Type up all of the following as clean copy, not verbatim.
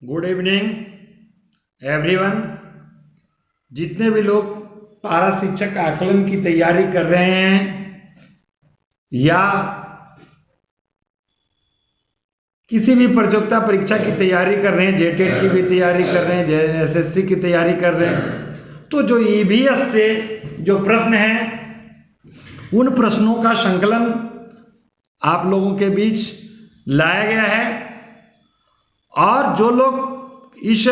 Good evening everyone. जितने भी लोग पारा शिक्षक आकलन की तैयारी कर रहे हैं या किसी भी प्रतियोगिता परीक्षा की तैयारी कर रहे हैं, जेटेट की भी तैयारी कर रहे हैं, एसएससी की तैयारी कर रहे हैं, तो जो ईवीएस से जो प्रश्न हैं उन प्रश्नों का संकलन आप लोगों के बीच लाया गया है। और जो लोग इस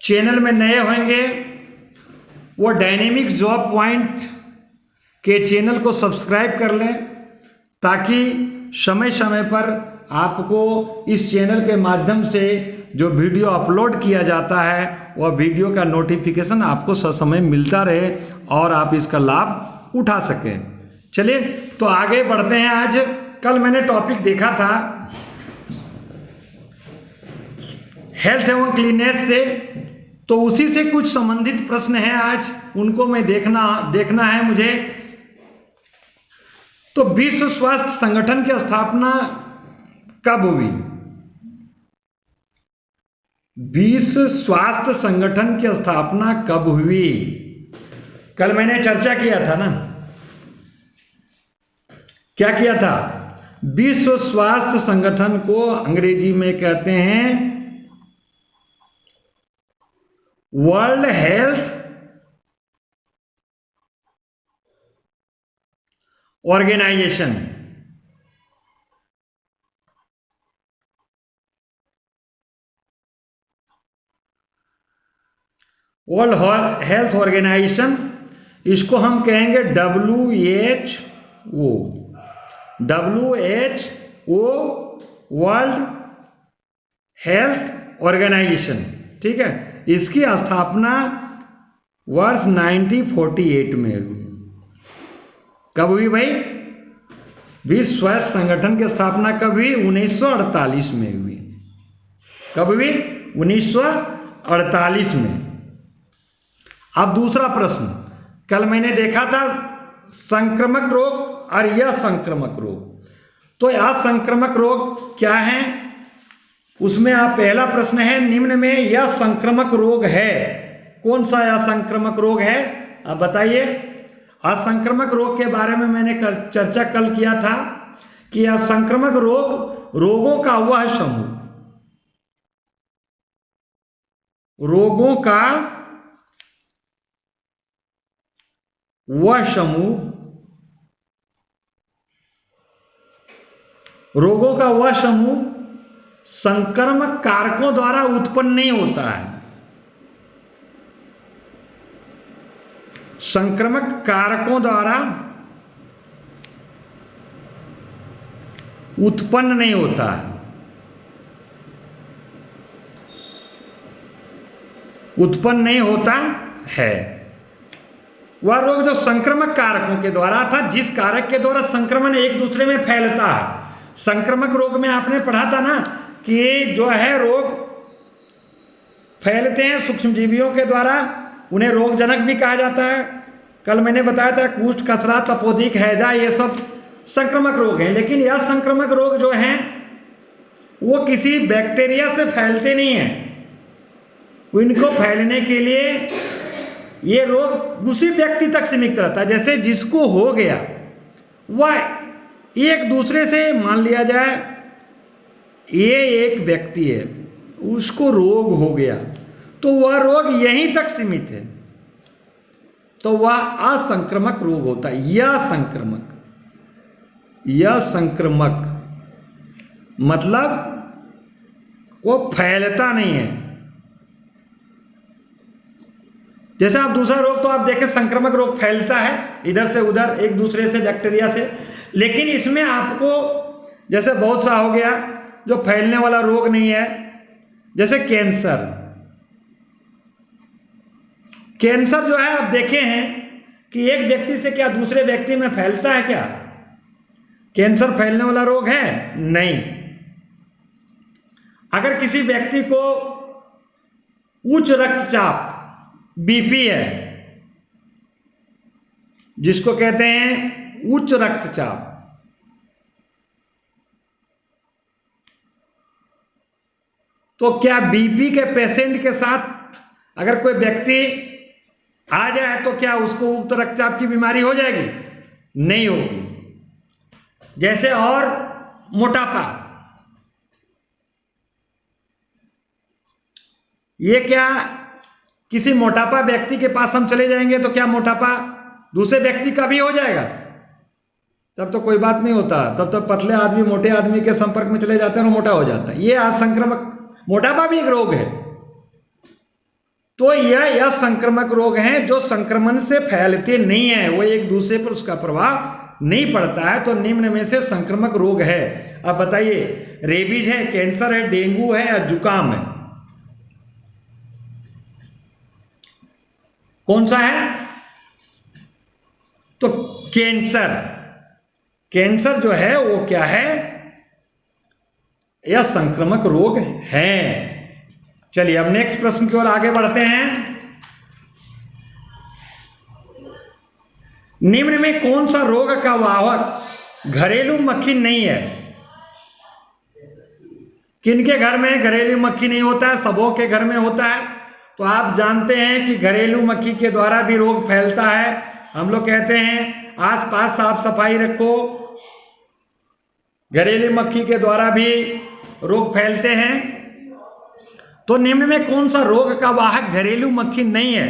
चैनल में नए होंगे वो डायनेमिक जॉब पॉइंट के चैनल को सब्सक्राइब कर लें, ताकि समय समय पर आपको इस चैनल के माध्यम से जो वीडियो अपलोड किया जाता है वह वीडियो का नोटिफिकेशन आपको ससमय मिलता रहे और आप इसका लाभ उठा सकें। चलिए तो आगे बढ़ते हैं। आज कल मैंने टॉपिक देखा था हेल्थ एवं क्लीननेस से, तो उसी से कुछ संबंधित प्रश्न हैं आज, उनको मैं देखना है मुझे। तो विश्व स्वास्थ्य संगठन की स्थापना कब हुई? विश्व स्वास्थ्य संगठन की स्थापना कब हुई? कल मैंने चर्चा किया था ना, क्या किया था? विश्व स्वास्थ्य संगठन को अंग्रेजी में कहते हैं World Health Organization. World Health Organization, इसको हम कहेंगे WHO। WHO World Health Organization, ठीक है। इसकी स्थापना वर्ष 1948 में हुई। कब हुई भाई? विश्व स्वास्थ्य संगठन की स्थापना कब हुई? 1948 में हुई। कब हुई? 1948 में। अब दूसरा प्रश्न, कल मैंने देखा था संक्रामक रोग और असंक्रामक रोग। तो असंक्रामक रोग क्या है? उसमें आप पहला प्रश्न है निम्न में यह संक्रामक रोग है, कौन सा असंक्रामक रोग है? आप बताइए। असंक्रामक रोग के बारे में मैंने चर्चा कल किया था कि असंक्रामक रोग रोगों का वह समूह, रोगों का वह समूह, रोगों का वह समूह संक्रामक कारकों द्वारा उत्पन्न नहीं होता है। संक्रामक कारकों द्वारा उत्पन्न नहीं होता है। उत्पन्न नहीं होता है वह रोग जो संक्रामक कारकों के द्वारा, था जिस कारक के द्वारा संक्रमण एक दूसरे में फैलता है। संक्रामक रोग में आपने पढ़ा था ना कि जो है रोग फैलते हैं सूक्ष्मजीवियों के द्वारा, उन्हें रोगजनक भी कहा जाता है। कल मैंने बताया था कुष्ठ, खसरा, तपोदिक, हैजा, ये सब संक्रामक रोग हैं। लेकिन यह संक्रामक रोग जो हैं वो किसी बैक्टीरिया से फैलते नहीं हैं। इनको फैलने के लिए ये रोग उसी व्यक्ति तक सीमित रहता है। जैसे जिसको हो गया वह एक दूसरे से, मान लिया जाए ये एक व्यक्ति है, उसको रोग हो गया तो वह रोग यहीं तक सीमित है, तो वह असंक्रामक रोग होता है। यह संक्रामक मतलब वो फैलता नहीं है। जैसे आप दूसरा रोग तो आप देखें संक्रामक रोग फैलता है इधर से उधर, एक दूसरे से, बैक्टीरिया से। लेकिन इसमें आपको जैसे बहुत सा हो गया जो फैलने वाला रोग नहीं है, जैसे कैंसर। कैंसर जो है आप देखे हैं कि एक व्यक्ति से क्या दूसरे व्यक्ति में फैलता है क्या? कैंसर फैलने वाला रोग है? नहीं। अगर किसी व्यक्ति को उच्च रक्तचाप, बीपी है, जिसको कहते हैं उच्च रक्तचाप, तो क्या बीपी के पेशेंट के साथ अगर कोई व्यक्ति आ जाए तो क्या उसको उक्त रक्तचाप की बीमारी हो जाएगी? नहीं होगी। जैसे और मोटापा, ये क्या किसी मोटापा व्यक्ति के पास हम चले जाएंगे तो क्या मोटापा दूसरे व्यक्ति का भी हो जाएगा? तब तो कोई बात नहीं होता, तब तो पतले आदमी मोटे आदमी के संपर्क में चले जाते हैं और मोटा हो जाता है। ये असंक्रामक मोटापा भी एक रोग है। तो यह संक्रामक रोग हैं जो संक्रमण से फैलते नहीं है, वो एक दूसरे पर उसका प्रभाव नहीं पड़ता है। तो निम्न में से संक्रामक रोग है। अब बताइए, रेबीज है, कैंसर है, डेंगू है या जुकाम है? कौन सा है? तो कैंसर। कैंसर जो है वो क्या है? यह संक्रामक रोग है। चलिए अब नेक्स्ट प्रश्न की ओर आगे बढ़ते हैं। निम्न में कौन सा रोग का वाहक घरेलू मक्खी नहीं है? किनके घर में घरेलू मक्खी नहीं होता है? सबों के घर में होता है। तो आप जानते हैं कि घरेलू मक्खी के द्वारा भी रोग फैलता है। हम लोग कहते हैं आसपास साफ सफाई रखो, घरेलू मक्खी के द्वारा भी रोग फैलते हैं। तो निम्न में कौन सा रोग का वाहक घरेलू मक्खी नहीं है?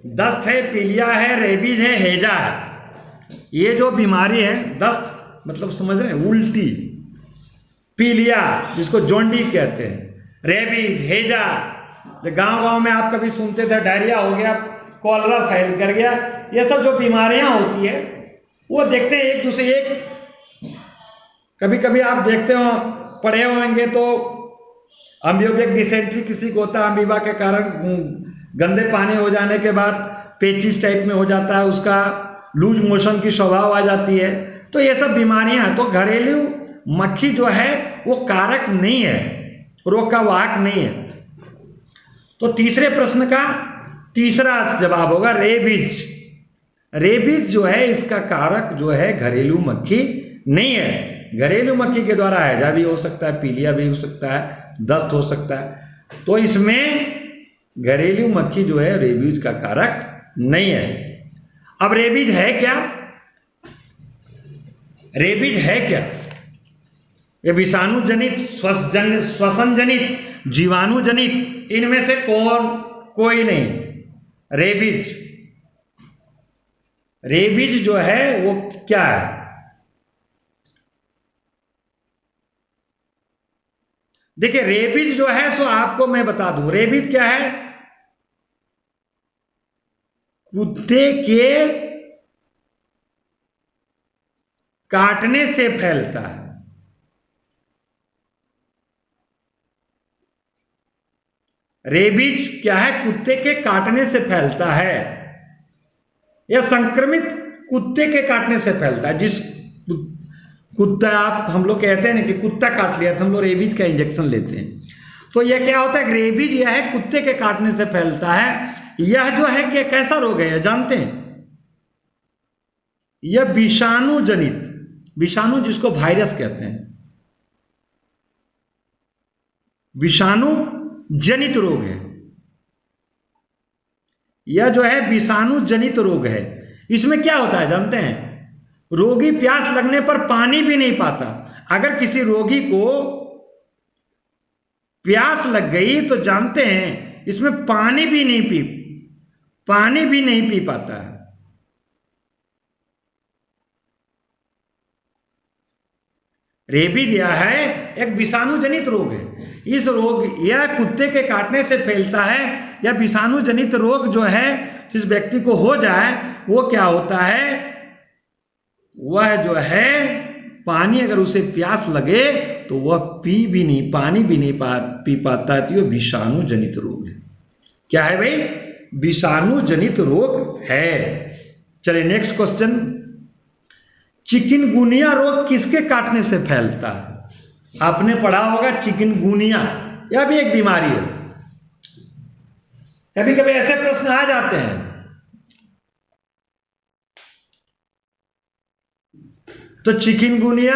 दस्त है, पीलिया है, रेबीज है, हैजा है। ये जो बीमारी है, दस्त मतलब समझ रहे हैं, उल्टी, पीलिया जिसको जोंडी कहते हैं, रेबीज, हैजा, गांव-गांव में आप कभी सुनते थे डायरिया हो गया, कॉलरा फैल कर गया, ये सब जो बीमारियां होती है वो देखते हैं एक दूसरे एक। कभी कभी आप देखते हो, पढ़े होंगे तो अम्बियोबिक डिसेंट्री किसी को होता है, अमीबा के कारण गंदे पानी हो जाने के बाद पेचिस टाइप में हो जाता है, उसका लूज मोशन की स्वभाव आ जाती है। तो ये सब बीमारियां, तो घरेलू मक्खी जो है वो कारक नहीं है, रोग का वाहक नहीं है। तो तीसरे प्रश्न का तीसरा जवाब होगा रेबीज। रेबीज जो है इसका कारक जो है घरेलू मक्खी नहीं है। घरेलू मक्खी के द्वारा हैजा भी हो सकता है, पीलिया भी हो सकता है, दस्त हो सकता है। तो इसमें घरेलू मक्खी जो है रेबीज का कारक नहीं है। अब रेबीज है क्या? रेबीज है क्या? ये विषाणु जनित, श्वसन जनित, जीवाणु जनित, इनमें से कोई नहीं। रेबीज, रेबीज जो है वो क्या है? देखिए रेबीज जो है सो आपको मैं बता दूं, रेबीज क्या है? कुत्ते के काटने से फैलता है। रेबीज क्या है? कुत्ते के काटने से फैलता है। यह संक्रमित कुत्ते के काटने से फैलता है। जिस कुत्ता, आप हम लोग कहते हैं ना कि कुत्ता काट लिया तो हम लोग रेबीज का इंजेक्शन लेते हैं। तो यह क्या होता है? रेबीज यह है कुत्ते के काटने से फैलता है। यह जो है कि कैसा रोग है जानते हैं? यह विषाणु जनित, विषाणु जिसको वायरस कहते हैं, विषाणु जनित रोग है। यह जो है विषाणु जनित रोग है। इसमें क्या होता है जानते हैं? रोगी प्यास लगने पर पानी भी नहीं पाता। अगर किसी रोगी को प्यास लग गई तो जानते हैं इसमें पानी भी नहीं पी पाता है। रेबीज यह है एक विषाणु जनित रोग है। इस रोग यह कुत्ते के काटने से फैलता है। यह विषाणु जनित रोग जो है जिस व्यक्ति को हो जाए वो क्या होता है? वह जो है पानी, अगर उसे प्यास लगे तो वह पानी भी नहीं पी पाता है। तो यह विषाणु जनित रोग है। क्या है भाई? विषाणु जनित रोग है। चलिए नेक्स्ट क्वेश्चन। चिकनगुनिया रोग किसके काटने से फैलता है? आपने पढ़ा होगा चिकनगुनिया, यह भी एक बीमारी है। कभी कभी ऐसे प्रश्न आ जाते हैं। तो चिकनगुनिया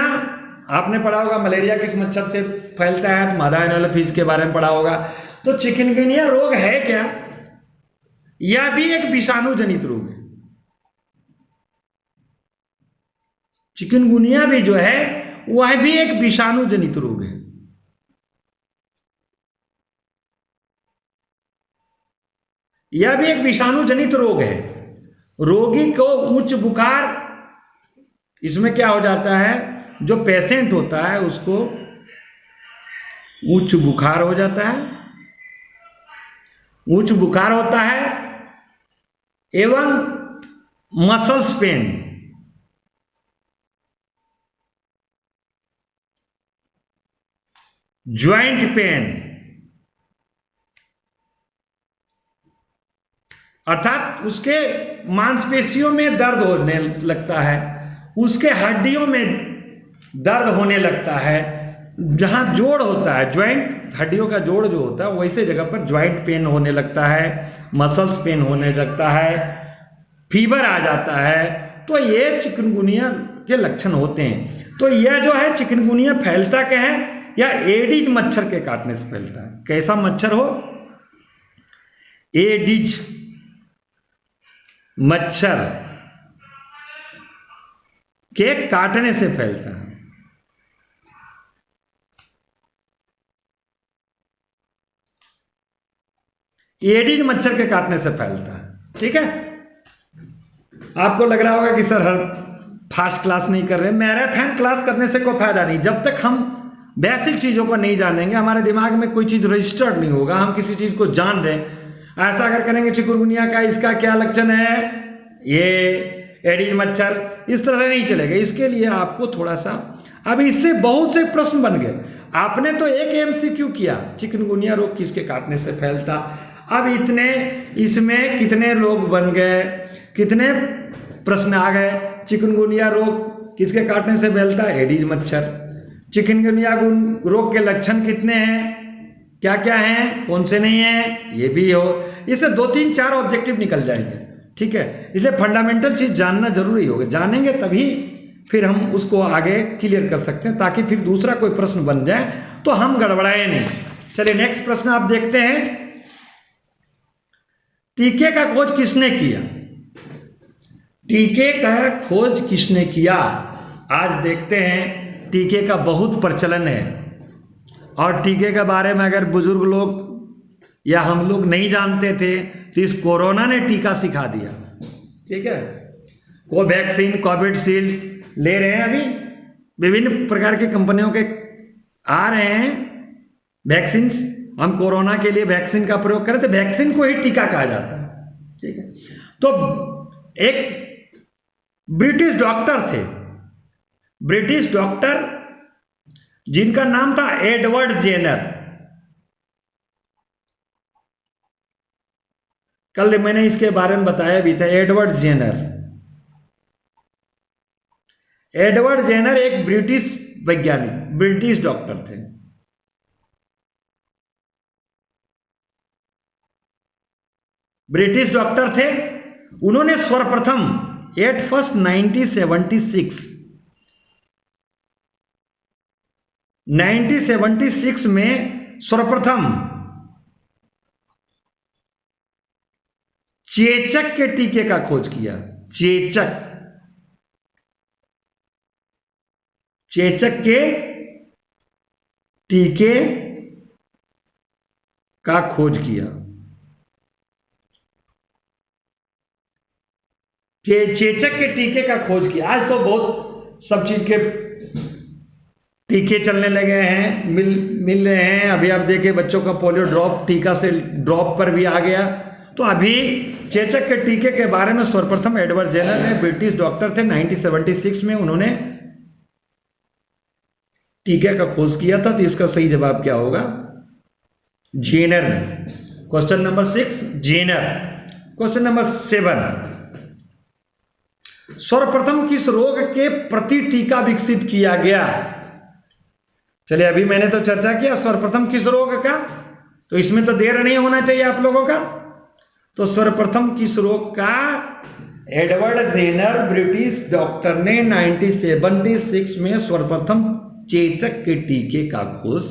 आपने पढ़ा होगा मलेरिया किस मच्छर से फैलता है, तो मादा एनोफिलीज के बारे में पढ़ा होगा। तो चिकनगुनिया रोग है क्या? यह भी एक विषाणु जनित रोग है। चिकनगुनिया भी जो है वह भी एक विषाणु जनित रोग है। यह भी एक विषाणु जनित रोग है। रोगी को उच्च बुखार, इसमें क्या हो जाता है, जो पेशेंट होता है उसको उच्च बुखार हो जाता है, उच्च बुखार होता है एवं मसल्स पेन, ज्वाइंट पेन, अर्थात उसके मांसपेशियों में दर्द होने लगता है, उसके हड्डियों में दर्द होने लगता है, जहां जोड़ होता है, ज्वाइंट, हड्डियों का जोड़ जो होता है वैसे जगह पर ज्वाइंट पेन होने लगता है, मसल्स पेन होने लगता है, फीवर आ जाता है। तो ये चिकनगुनिया के लक्षण होते हैं। तो यह जो है चिकनगुनिया फैलता क्या है, या एडिज मच्छर के काटने से फैलता है। कैसा मच्छर हो? एडिज मच्छर के काटने से फैलता है। एडिज मच्छर के काटने से फैलता है। ठीक है, आपको लग रहा होगा कि सर हर फास्ट क्लास नहीं कर रहे। मैराथन क्लास करने से कोई फायदा नहीं। जब तक हम बेसिक चीजों को नहीं जानेंगे, हमारे दिमाग में कोई चीज रजिस्टर्ड नहीं होगा, हम किसी चीज को जान रहे हैं। ऐसा अगर करेंगे चिकनगुनिया का इसका क्या लक्षण है, ये एडिज मच्छर, इस तरह से नहीं चलेगा। इसके लिए आपको थोड़ा सा, अब इससे बहुत से प्रश्न बन गए। आपने तो एक एमसीक्यू किया, चिकनगुनिया रोग किसके काटने से फैलता। अब इतने इसमें कितने लोग बन गए, कितने प्रश्न आ गए। चिकनगुनिया रोग किसके काटने से फैलता है? एडिज मच्छर। चिकनगुनिया रोग के लक्षण कितने हैं, क्या क्या हैं, कौन से नहीं हैं, ये भी हो। इससे 2 3 4 ऑब्जेक्टिव निकल जाएंगे। ठीक है, इसलिए फंडामेंटल चीज जानना जरूरी होगा। जानेंगे तभी फिर हम उसको आगे क्लियर कर सकते हैं, ताकि फिर दूसरा कोई प्रश्न बन जाए तो हम गड़बड़ाए नहीं। चलिए नेक्स्ट प्रश्न आप देखते हैं। टीके का खोज किसने किया? टीके का खोज किसने किया? आज देखते हैं टीके का बहुत प्रचलन है, और टीके के बारे में अगर बुजुर्ग लोग या हम लोग नहीं जानते थे तो इस कोरोना ने टीका सिखा दिया। ठीक है, कोवैक्सीन, कोविशील्ड ले रहे हैं, अभी विभिन्न प्रकार की कंपनियों के आ रहे हैं वैक्सीन। हम कोरोना के लिए वैक्सीन का प्रयोग करें तो वैक्सीन को ही टीका कहा जाता है। ठीक है, तो एक ब्रिटिश डॉक्टर थे, ब्रिटिश डॉक्टर जिनका नाम था एडवर्ड जेनर। कल मैंने इसके बारे में बताया भी था। एडवर्ड जेनर, एडवर्ड जेनर एक ब्रिटिश वैज्ञानिक, ब्रिटिश डॉक्टर थे। ब्रिटिश डॉक्टर थे। उन्होंने सर्वप्रथम 8 फर्स्ट 1976 में सर्वप्रथम चेचक के टीके का खोज किया। चेचक के टीके का खोज किया। चेचक के टीके का खोज किया। आज तो बहुत सब चीज के टीके चलने लगे हैं, मिल रहे हैं। अभी आप देखिए बच्चों का पोलियो ड्रॉप टीका से ड्रॉप पर भी आ गया। तो अभी चेचक के टीके के बारे में सर्वप्रथम एडवर्ड जेनर ने, ब्रिटिश डॉक्टर थे, 1976 में उन्होंने टीके का खोज किया था। तो इसका सही जवाब क्या होगा? जेनर ने। Question number 6 Jenner. Question number 7, सर्वप्रथम किस रोग के प्रति टीका विकसित किया गया? चलिए, अभी मैंने तो चर्चा किया सर्वप्रथम किस रोग का, तो इसमें तो देर नहीं होना चाहिए आप लोगों का। तो सर्वप्रथम किस रोग का? एडवर्ड जेनर ब्रिटिश डॉक्टर ने 1976 में सर्वप्रथम चेचक के टीके का खोज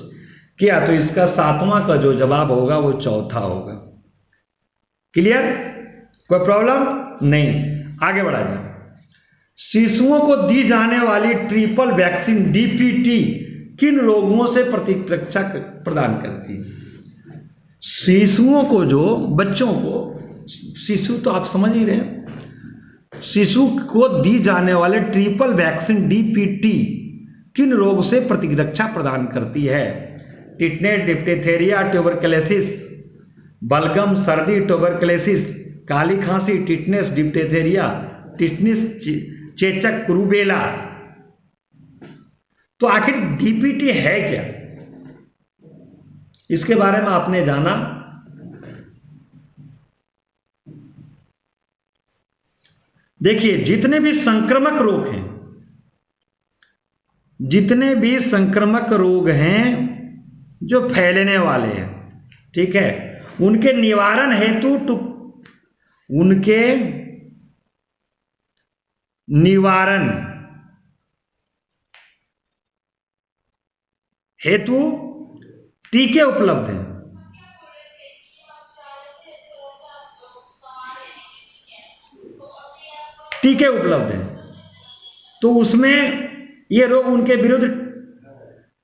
किया। तो इसका 7वां का जो जवाब होगा वो चौथा होगा। क्लियर? कोई प्रॉब्लम नहीं। आगे बढ़ा जाए। शिशुओं को दी जाने वाली ट्रिपल वैक्सीन डीपीटी किन रोगों से प्रतिरक्षा प्रदान करती है? शिशुओं को, जो बच्चों को, शिशु तो आप समझ ही रहे हैं, शिशु को दी जाने वाले ट्रिपल वैक्सीन डीपीटी किन रोग से प्रतिरक्षा प्रदान करती है? टिटनेस, डिप्थीरिया, ट्यूबरकुलोसिस, बलगम, सर्दी, ट्यूबरकुलोसिस, काली खांसी, टिटनेस, डिप्थीरिया, टिटनेस, चेचक, रूबेला। तो आखिर डीपीटी है क्या? इसके बारे में आपने जाना। देखिए, जितने भी संक्रामक रोग हैं, जितने भी संक्रामक रोग हैं जो फैलने वाले हैं, ठीक है, उनके निवारण हेतु उनके निवारण हेतु टीके उपलब्ध हैं। टीके उपलब्ध हैं, तो उसमें ये रोग, उनके विरुद्ध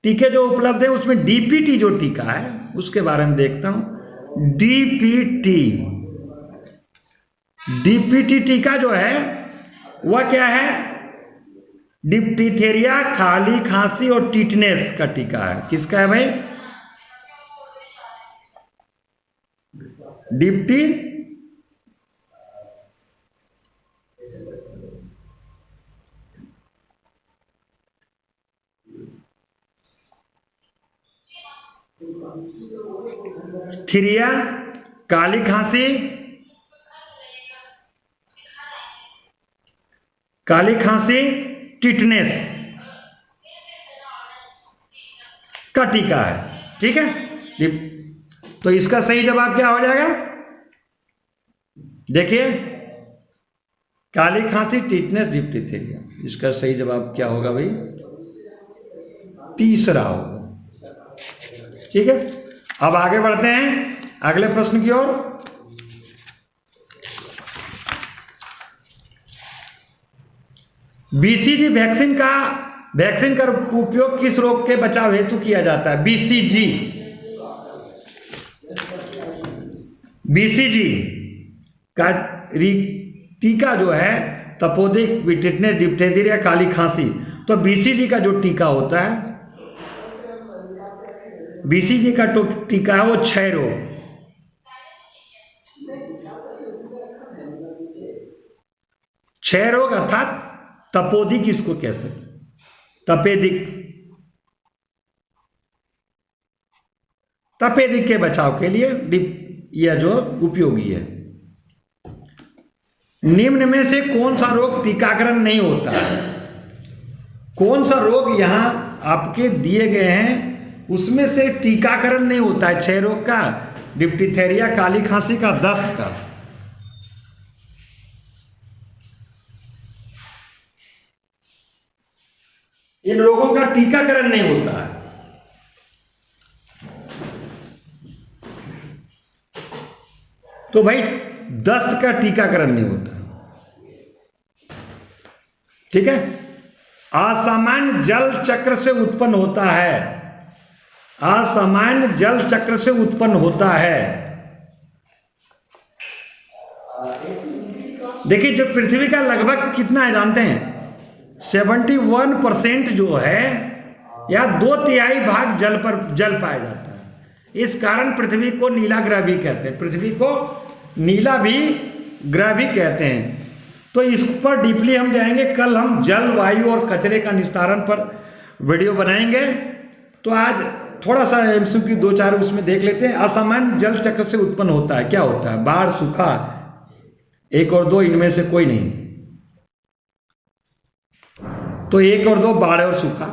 टीके जो उपलब्ध है, उसमें डीपीटी जो टीका है उसके बारे में देखता हूं। डीपीटी टीका जो है वह क्या है? डिप्थीरिया, खाली खांसी और टिटनेस का टीका है। किसका है भाई? डिप्थीरिया, काली खांसी, टिटनेस का टीका है। ठीक है, तो इसका सही जवाब क्या हो जाएगा? देखिए, काली खांसी, टिटनेस, डिप्थीरिया, इसका सही जवाब क्या होगा भाई? तीसरा होगा। ठीक है, अब आगे बढ़ते हैं अगले प्रश्न की ओर। बीसीजी वैक्सीन का उपयोग किस रोग के बचाव हेतु किया जाता है? बीसीजी का टीका जो है तपोदिक, टिटनेस, डिप्थीरिया, काली खांसी। तो बीसीजी का जो टीका होता है, बीसीजी का टीका है वो क्षय रोग, क्षय रोग अर्थात तपोदिक इसको कह सकते, तपेदिक के बचाव के लिए यह जो उपयोगी है। निम्न में से कौन सा रोग टीकाकरण नहीं होता है? कौन सा रोग यहां आपके दिए गए हैं उसमें से टीकाकरण नहीं होता है? क्षय रोग का, डिप्थीरिया, काली खांसी का, दस्त का। इन रोगों का टीकाकरण नहीं होता है। तो भाई दस्त का टीकाकरण नहीं होता। ठीक है, असामान्य जल चक्र से उत्पन्न होता है, असामान्य जल चक्र से उत्पन्न होता है। देखिए, जो पृथ्वी का लगभग कितना है जानते हैं? 71% जो है या 2/3 भाग जल पाया जाता है। इस कारण पृथ्वी को नीला ग्रह भी कहते हैं, पृथ्वी को नीला भी ग्रह भी कहते हैं। तो इस पर डीपली हम जाएंगे। कल हम जल, वायु और कचरे का निस्तारण पर वीडियो बनाएंगे। तो आज थोड़ा सा एमसीक्यू 2-4 उसमें देख लेते हैं। असामान्य जल चक्र से उत्पन्न होता है, क्या होता है? बाढ़, सूखा, 1 और 2 इनमें से कोई नहीं। तो 1 और 2 बाढ़ और सूखा।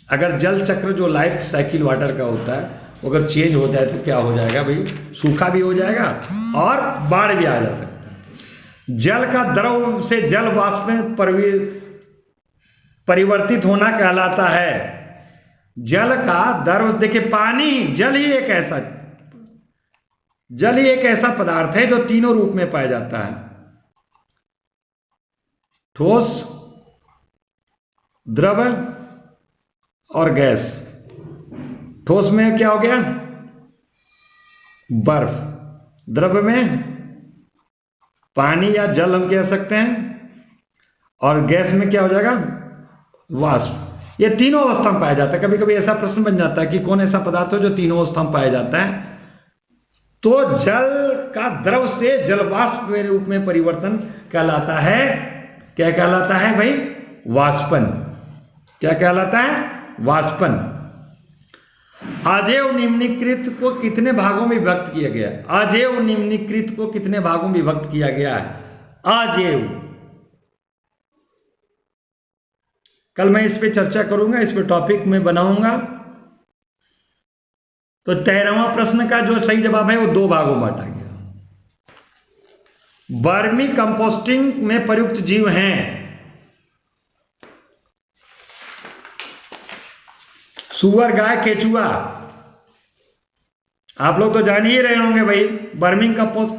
अगर जल चक्र जो लाइफ साइकिल वाटर का होता है अगर चेंज हो जाए तो क्या हो जाएगा भाई? सूखा भी हो जाएगा और बाढ़ भी आ जा सकता है। जल का द्रव से जल वाष्प में परिवर्तित होना कहलाता है। जल का द्रव, देखिए पानी, जल ही एक ऐसा पदार्थ है जो तीनों रूप में पाया जाता है, ठोस, द्रव और गैस। ठोस में क्या हो गया? बर्फ। द्रव में पानी या जल हम कह सकते हैं, और गैस में क्या हो जाएगा? वाष्प। ये तीनों अवस्था में पाया जाता है। कभी कभी ऐसा प्रश्न बन जाता है कि कौन ऐसा पदार्थ हो जो तीनों अवस्था में पाया जाता है, तो जल का द्रव से जलवाष्प के रूप में परिवर्तन कहलाता है। क्या कहलाता है भाई? वाष्पन। क्या कहलाता है? वाष्पन। अजेय निम्नीकृत को कितने भागों में विभक्त किया गया? अजेय निम्नीकृत को कितने भागों में विभक्त किया गया है? अजेय। कल मैं इस पे चर्चा करूंगा, इस पे टॉपिक में बनाऊंगा। तो 13वां प्रश्न का जो सही जवाब है वो 2 भागों में बांटा गया। वर्मी कंपोस्टिंग में प्रयुक्त जीव हैं सुअर, गाय, केचुआ। आप लोग तो जान ही रहे होंगे भाई वर्मी कंपोस्ट।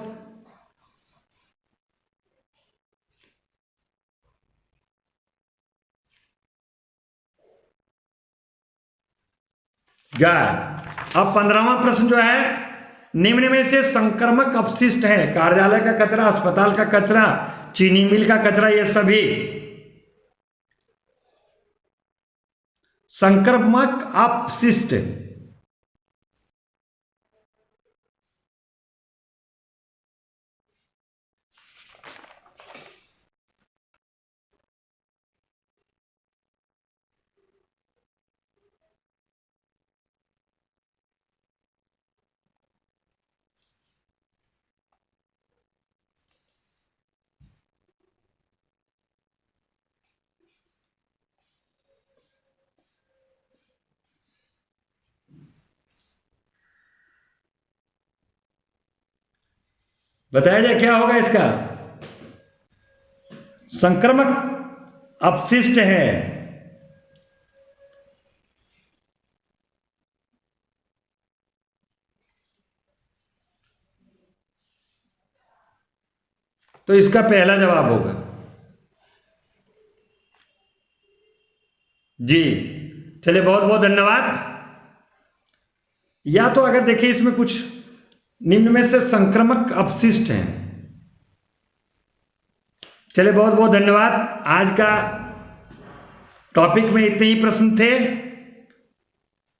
गाय। अब 15वां प्रश्न जो है, निम्न में से संक्रमक अपशिष्ट है, कार्यालय का कचरा, अस्पताल का कचरा, चीनी मिल का कचरा, ये सभी संक्रमक अपशिष्ट। बताया जाए क्या होगा इसका? संक्रमक अपशिष्ट है। तो इसका पहला जवाब होगा जी। चलिए, बहुत बहुत धन्यवाद। या तो अगर देखिए इसमें कुछ निम्न में से संक्रमक अपशिष्ट हैं। चलिए, बहुत बहुत धन्यवाद। आज का टॉपिक में इतने ही प्रश्न थे।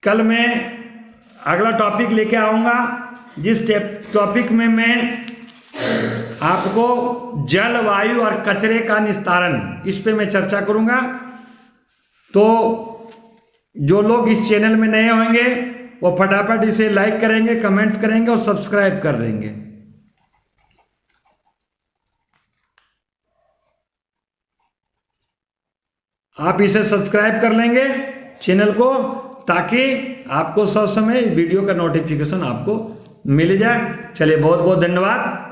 कल मैं अगला टॉपिक लेके आऊंगा, जिस टॉपिक में मैं आपको जल, वायु और कचरे का निस्तारण, इस पे मैं चर्चा करूंगा। तो जो लोग इस चैनल में नए होंगे वो फटाफट इसे लाइक करेंगे, कमेंट्स करेंगे और सब्सक्राइब कर देंगे। आप इसे सब्सक्राइब कर लेंगे चैनल को, ताकि आपको सब समय वीडियो का नोटिफिकेशन आपको मिल जाए। चलिए, बहुत बहुत धन्यवाद।